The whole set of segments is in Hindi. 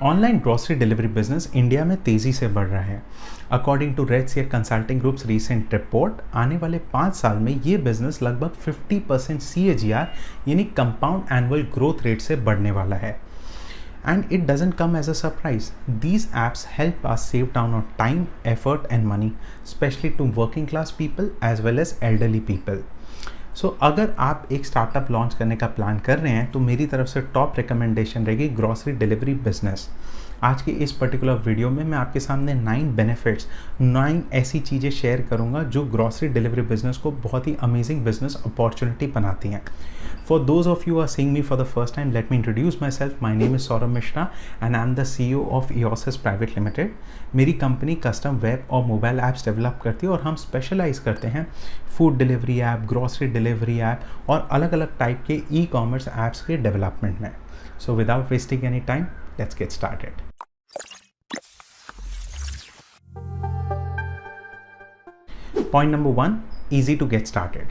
Online grocery delivery business India में तेज़ी से बढ़ रहा है। According to RedSeer consulting groups recent report, आने वाले 5 साल में ये बिजनेस लगभग 50% CAGR यानी कंपाउंड एनुअल ग्रोथ रेट से बढ़ने वाला है। And it doesn't come as a surprise. These apps help us save down on time, effort and money, especially to working class people as well as elderly people. So अगर आप एक स्टार्टअप लॉन्च करने का प्लान कर रहे हैं तो मेरी तरफ से टॉप रिकमेंडेशन रहेगी ग्रॉसरी डिलीवरी बिजनेस। आज की इस पर्टिकुलर वीडियो में मैं आपके सामने 9 बेनिफिट्स, 9 ऐसी चीज़ें शेयर करूंगा जो ग्रॉसरी डिलीवरी बिजनेस को बहुत ही अमेजिंग बिजनेस अपॉर्चुनिटी बनाती हैं। For those of you who are seeing me for the first time, let me introduce myself. My name is Saurabh Mishra and I am the CEO of EOSys Private Limited. मेरी कंपनी कस्टम वेब और मोबाइल ऐप्स डेवलप करती है और हम स्पेशलाइज करते हैं food delivery app, grocery delivery app और अलग अलग टाइप के ई-कॉमर्स ऐप्स के डेवलपमेंट में। So without wasting any time, let's get started. Point number 1, easy to get started.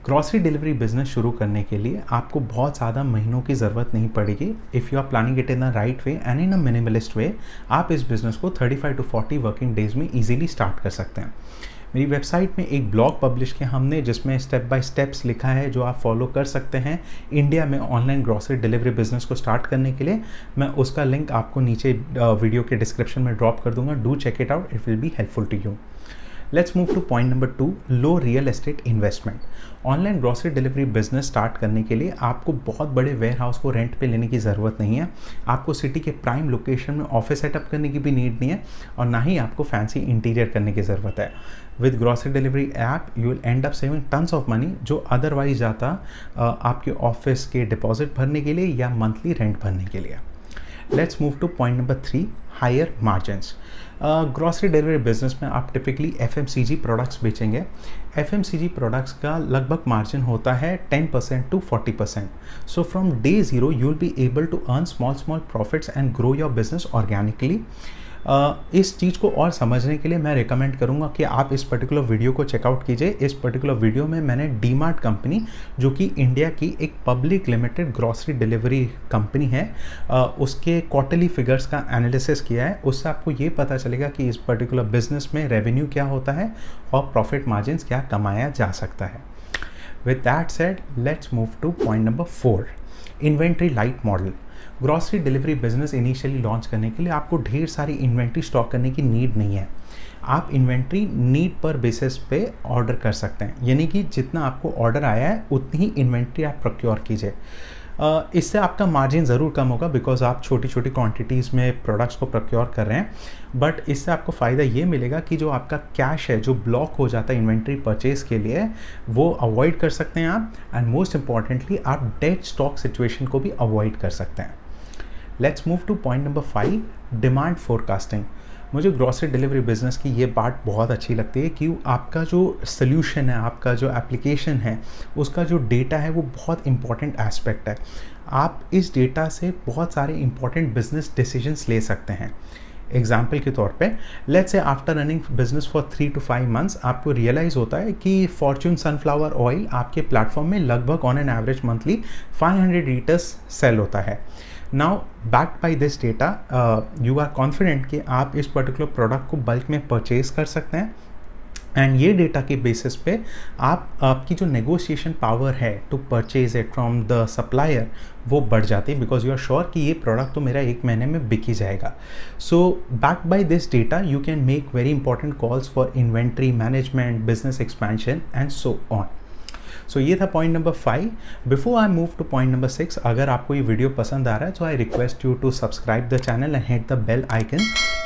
Grocery delivery business शुरू करने के लिए आपको बहुत ज़्यादा महीनों की ज़रूरत नहीं पड़ेगी। If you are planning it in the right way and in a minimalist way, आप इस बिज़नेस को 35 to 40 वर्किंग डेज में इजीली स्टार्ट कर सकते हैं। मेरी वेबसाइट में एक ब्लॉग पब्लिश किया हमने जिसमें स्टेप बाय स्टेप्स लिखा है जो आप फॉलो कर सकते हैं इंडिया में ऑनलाइन ग्रॉसरी डिलीवरी बिजनेस को स्टार्ट करने के लिए। मैं उसका लिंक आपको नीचे वीडियो के डिस्क्रिप्शन में ड्रॉप कर दूंगा। Do check it out, it will be helpful to you. Let's move to point number 2, low real estate investment. Online grocery delivery business start करने के लिए आपको बहुत बड़े वेयर हाउस को रेंट पे लेने की ज़रूरत नहीं है। आपको सिटी के प्राइम लोकेशन में ऑफिस सेटअप करने की भी नीड नहीं है और ना ही आपको फैंसी इंटीरियर करने की ज़रूरत है। With grocery delivery app you will and up saving tons of money जो अदरवाइज जाता आपके ऑफिस के डिपॉजिट भरने के लिए या मंथली रेंट भरने के लिए। Let's move to point number 3, higher margins. Grocery delivery business में आप टिपिकली FMCG प्रोडक्ट्स बेचेंगे। FMCG प्रोडक्ट्स का लगभग मार्जिन होता है 10% to 40%. So from day zero you will be able to earn small profits and grow your business organically. इस चीज़ को और समझने के लिए मैं रिकमेंड करूंगा कि आप इस पर्टिकुलर वीडियो को चेकआउट कीजिए। इस पर्टिकुलर वीडियो में मैंने डीमार्ट कंपनी, जो कि इंडिया की एक public limited grocery delivery company है, उसके क्वार्टरली फिगर्स का एनालिसिस किया है। उससे आपको ये पता चलेगा कि इस पर्टिकुलर बिजनेस में रेवेन्यू क्या होता है और प्रॉफिट मार्जिन्स क्या कमाया जा सकता है। With that said, let's move to point number 4, inventory light model. Grocery delivery business initially launch करने के लिए आपको ढेर सारी इन्वेंट्री स्टॉक करने की नीड नहीं है। आप इन्वेंट्री नीड पर बेसिस पे ऑर्डर कर सकते हैं, यानी कि जितना आपको ऑर्डर आया है उतनी ही इन्वेंट्री आप प्रोक्योर कीजिए। इससे आपका मार्जिन ज़रूर कम होगा बिकॉज आप छोटी छोटी क्वांटिटीज़ में प्रोडक्ट्स को प्रोक्योर कर रहे हैं, बट इससे आपको फ़ायदा ये मिलेगा कि जो आपका कैश है जो ब्लॉक हो जाता है इन्वेंट्री परचेज़ के लिए, वो अवॉइड कर सकते हैं आप। एंड मोस्ट इंपॉर्टेंटली आप डेड स्टॉक सिचुएशन को भी अवॉइड कर सकते हैं। Let's move to point number 5, demand forecasting. मुझे ग्रॉसरी डिलीवरी बिजनेस की ये बात बहुत अच्छी लगती है कि आपका जो सल्यूशन है, आपका जो एप्लीकेशन है, उसका जो डेटा है वो बहुत इंपॉर्टेंट एस्पेक्ट है। आप इस डेटा से बहुत सारे इंपॉर्टेंट बिजनेस डिसीजंस ले सकते हैं। एग्जाम्पल के तौर पे, let's say after running business for 3 to 5 months आपको रियलाइज़ होता है कि फॉर्च्यून सनफ्लावर ऑयल आपके प्लेटफॉर्म में लगभग on an average monthly 500 litres sale होता है। Now backed by this data you are confident कि आप इस पर्टिकुलर प्रोडक्ट को बल्क में परचेज कर सकते हैं एंड ये डेटा के बेसिस पे आपकी जो नेगोशिएशन पावर है to purchase it from the supplier वो बढ़ जाती है बिकॉज यू आर श्योर कि ये प्रोडक्ट तो मेरा 1 महीने में बिक ही जाएगा। So backed by this data you can make very important calls for inventory management, business expansion and so on. So ये था point number 5। Before I move to point number 6, अगर आपको ये वीडियो पसंद आ रहा है तो I request you to subscribe the channel and hit the bell icon.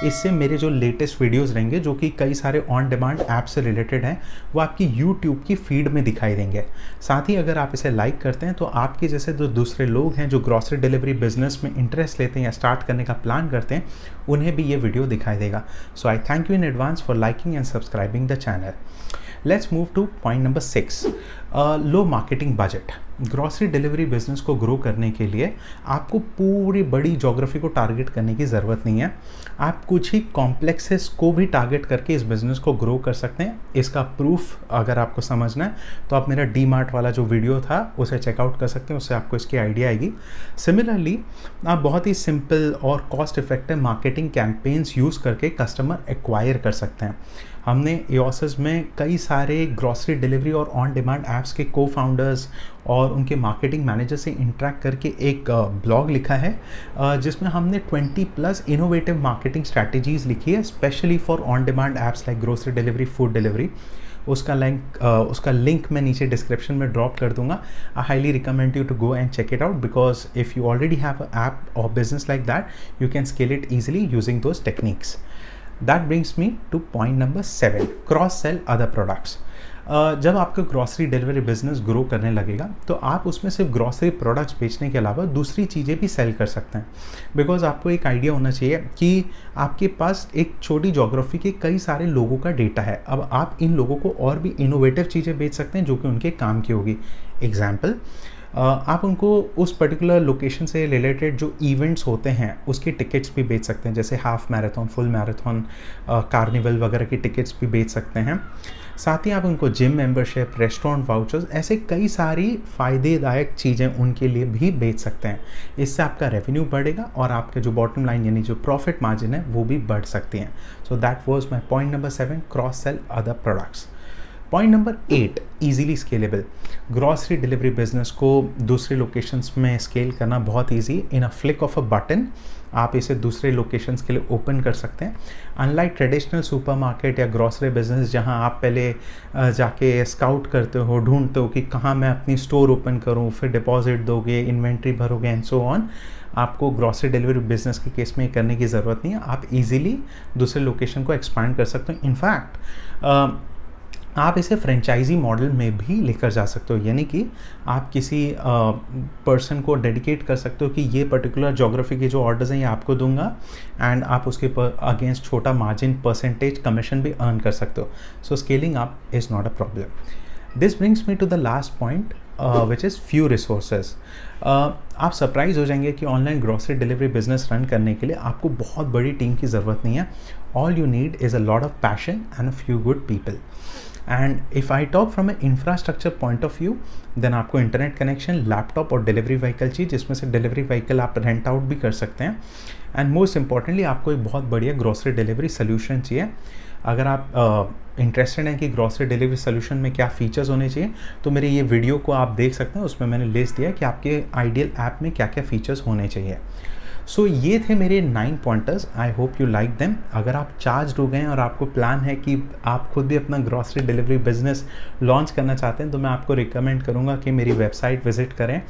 इससे मेरे जो लेटेस्ट वीडियोस रहेंगे जो कि कई सारे ऑन डिमांड ऐप से रिलेटेड हैं वो आपकी यूट्यूब की फीड में दिखाई देंगे। साथ ही अगर आप इसे लाइक करते हैं तो आपके जैसे जो दूसरे लोग हैं जो ग्रॉसरी डिलीवरी बिजनेस में इंटरेस्ट लेते हैं या स्टार्ट करने का प्लान करते हैं, उन्हें भी ये वीडियो दिखाई देगा। So I thank you in advance for liking and subscribing the channel. Let's move to point number 6, low marketing budget. Grocery delivery business को ग्रो करने के लिए आपको पूरी बड़ी ज्योग्राफी को टारगेट करने की ज़रूरत नहीं है। आप कुछ ही कॉम्प्लेक्सेस को भी टारगेट करके इस बिज़नेस को ग्रो कर सकते हैं। इसका प्रूफ अगर आपको समझना है तो आप मेरा डी मार्ट वाला जो वीडियो था उसे चेकआउट कर सकते हैं, उससे आपको इसकी आइडिया आएगी। सिमिलरली आप बहुत ही सिंपल और cost effective marketing campaigns use करके कस्टमर एक्वायर कर सकते हैं। हमने एओसिस में कई सारे ग्रॉसरी डिलीवरी और ऑन डिमांड ऐप्स के को फाउंडर्स और उनके मार्केटिंग मैनेजर से इंटरेक्ट करके एक ब्लॉग लिखा है जिसमें हमने 20+ इनोवेटिव मार्केटिंग स्ट्रैटेजीज़ लिखी है specially for on demand apps like grocery delivery, food delivery. उसका लिंक मैं नीचे डिस्क्रिप्शन में ड्रॉप कर दूंगा। I highly recommend you to go and check it out because if you already have a app or business like that you can scale it easily using those techniques. That brings me to point number 7, cross sell other products. जब आपका ग्रॉसरी डिलीवरी बिजनेस ग्रो करने लगेगा तो आप उसमें सिर्फ ग्रॉसरी प्रोडक्ट्स बेचने के अलावा दूसरी चीज़ें भी सेल कर सकते हैं। बिकॉज आपको एक आइडिया होना चाहिए कि आपके पास एक छोटी ज्योग्राफी के कई सारे लोगों का डेटा है। अब आप इन लोगों को और भी इनोवेटिव चीज़ें बेच सकते हैं जो कि उनके काम की होगी। एग्जाम्पल, आप उनको उस पर्टिकुलर लोकेशन से रिलेटेड जो इवेंट्स होते हैं उसके टिकट्स भी बेच सकते हैं, जैसे half marathon, full marathon, carnival वगैरह की टिकट्स भी बेच सकते हैं। साथ ही आप उनको जिम मेंबरशिप, रेस्टोरेंट वाउचर्स, ऐसे कई सारी फ़ायदेदायक चीज़ें उनके लिए भी बेच सकते हैं। इससे आपका रेवेन्यू बढ़ेगा और आपके जो बॉटम लाइन यानी जो प्रॉफिट मार्जिन है वो भी बढ़ सकती हैं। So that was my point number 7, cross sell other products. Point number 8, easily scalable. Grocery delivery business को दूसरे लोकेशंस में स्केल करना बहुत easy. In a flick of a button आप इसे दूसरे लोकेशंस के लिए ओपन कर सकते हैं। अनलाइक ट्रेडिशनल सुपरमार्केट या ग्रॉसरी बिजनेस जहां आप पहले जाके स्काउट करते हो, ढूंढते हो कि कहाँ मैं अपनी स्टोर ओपन करूं, फिर डिपॉजिट दोगे, इन्वेंट्री भरोगे एंड सो ऑन, आपको ग्रॉसरी डिलीवरी बिजनेस के केस में करने की ज़रूरत नहीं है। आप इजीली दूसरे लोकेशन को एक्सपांड कर सकते हो। इनफैक्ट आप इसे फ्रेंचाइजी मॉडल में भी लेकर जा सकते हो, यानी कि आप किसी पर्सन को डेडिकेट कर सकते हो कि ये पर्टिकुलर ज्योग्राफी के जो ऑर्डर्स हैं ये आपको दूंगा एंड आप उसके अगेंस्ट छोटा मार्जिन परसेंटेज कमीशन भी अर्न कर सकते हो। So scaling up is not a problem. This brings me to the last point which is few resources. आप सरप्राइज हो जाएंगे कि online grocery delivery business run करने के लिए आपको बहुत बड़ी टीम की ज़रूरत नहीं है। All you need is a lot of passion and a few good people. And if I talk from a infrastructure point of view then आपको इंटरनेट कनेक्शन, लैपटॉप और डिलीवरी व्हीकल चाहिए, जिसमें से डिलीवरी व्हीकल आप रेंट आउट भी कर सकते हैं। एंड मोस्ट इंपॉर्टेंटली आपको एक बहुत बढ़िया ग्रॉसरी डिलीवरी सोल्यूशन चाहिए। अगर आप इंटरेस्टेड हैं कि ग्रॉसरी डिलीवरी सोल्यूशन में क्या फीचर्स होने चाहिए तो मेरे ये वीडियो को आप देख सकते हैं, उसमें मैंने लिस्ट दिया कि आपके आइडियल ऐप में क्या क्या फीचर्स होने चाहिए। सो ये थे मेरे 9 pointers. I hope you like them. अगर आप चार्ज हो गए और आपको प्लान है कि आप खुद भी अपना ग्रॉसरी डिलीवरी बिजनेस लॉन्च करना चाहते हैं तो मैं आपको रिकमेंड करूंगा कि मेरी वेबसाइट विजिट करें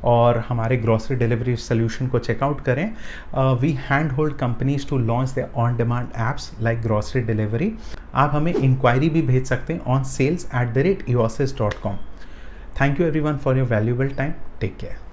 और हमारे ग्रॉसरी डिलीवरी सोल्यूशन को चेकआउट करें। We hand hold companies to launch the on demand apps like grocery delivery. आप हमें इंक्वायरी भी भेज सकते हैं on sales@eosis.com। Thank you everyone for your valuable time. Take care.